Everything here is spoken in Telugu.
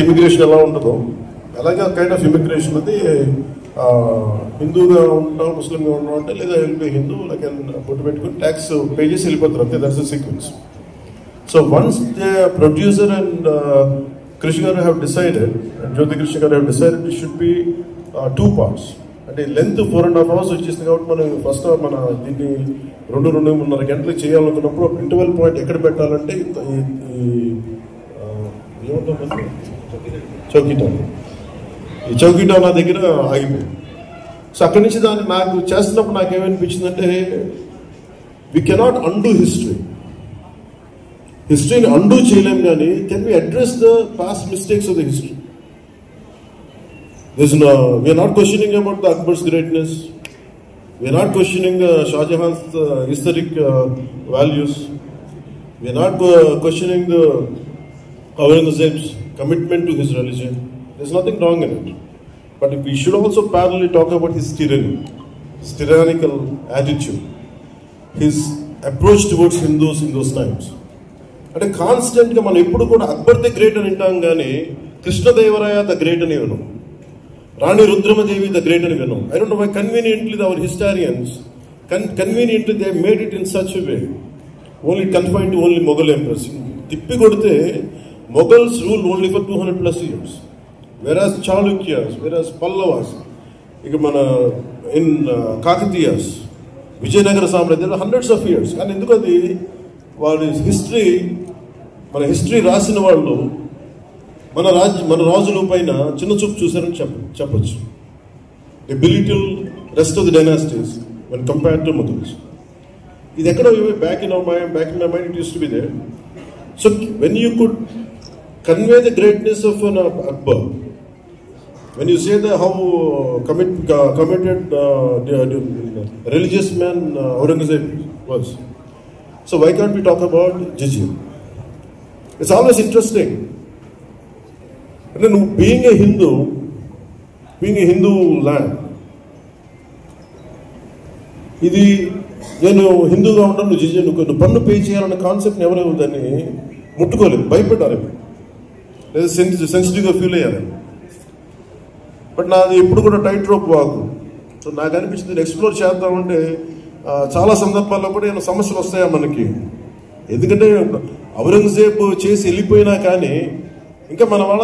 ఇమిగ్రేషన్ ఎలా ఉంటుందో అలాగే కైండ్ ఆఫ్ ఇమిగ్రేషన్ అది హిందూగా ఉంటాం ముస్లింగా ఉంటాం అంటే లేదా వెళ్ళిపోయి హిందూ లైక్ బొట్టు పెట్టుకుని ట్యాక్స్ పే చేసి వెళ్ళిపోతారు అంతే. That's the sequence. So once the producer and Krishna గారు హ్యావ్ డిసైడెడ్, జ్యోతి కృష్ణ గారు have decided it should be 2 parts. అంటే లెంత్ 4.5 hours వచ్చేసింది కాబట్టి మనం ఫస్ట్ మన దీన్ని 2-2.5 గంటలకు చేయాలనుకున్నప్పుడు ఇంటర్వెల్ పాయింట్ ఎక్కడ పెట్టాలంటే ఏమంటారు చౌకీటౌన్, ఈ చౌకీటౌన్ నా దగ్గర ఆగిపోయింది. సో అక్కడి నుంచి దాన్ని నాకు చేస్తున్నప్పుడు నాకేమనిపించిందంటే వీ కెనాట్ అండూ హిస్టరీని అండూ చేయలేం, కానీ can we address the past mistakes of the history. We are not questioning about the Akbar's greatness. We are not questioning Shah Jahan's historic values. We are not questioning the Aurangzeb's commitment to his religion. There is nothing wrong in it. But we should also parallelly talk about his tyranny, his tyrannical attitude, his approach towards Hindus in those times. అంటే కాన్స్టెంట్గా మనం ఎప్పుడు కూడా అక్బర్ ద గ్రేట్ అని వింటాం, కానీ కృష్ణదేవరాయ ద గ్రేట్ అని విన్నాం, Rani Rudramadevi the great and vinnam. I don't know why conveniently our historians conveniently they made it in such a way, only confined to only Mughal emperors. Tippi kodte Mughals ruled only for 200+ years, whereas Chalukyas, whereas Pallavas, in Kakatiyas, Vijayanagara Samrajya, there are hundreds of years. And endukadi vaadi history, మన హిస్టరీ రాసిన వాళ్ళు మన రాజుల పైన చిన్న చూపు చూశారని చెప్పచ్చు. The belittle rest of the dynasties when compared to Mughals. ఇది ఎక్కడో back in my mind it used to be there. So when you could convey the greatness of an Akbar, when you say that how committed religious man Aurangzeb was, so why can't we talk about Jijia? It's always interesting. Being a Hindu land, ఇది నేను హిందూగా ఉంటాను, నువ్వు జిజియా నువ్వు పన్ను పే చేయాలన్న కాన్సెప్ట్ని ఎవరు దాన్ని ముట్టుకోలేదు, భయపడ్డారు, లేదా సెన్సిటివ్గా ఫీల్ అయ్యారు. బట్ నాది ఎప్పుడు కూడా టైట్ రోప్ వాకు. సో నాకు అనిపించింది ఎక్స్ప్లోర్ చేద్దామంటే చాలా సందర్భాల్లో కూడా ఏమైనా సమస్యలు వస్తాయా మనకి. ఎందుకంటే ఔరంగజేబ్ చేసి వెళ్ళిపోయినా కానీ ఇంకా మన వాళ్ళ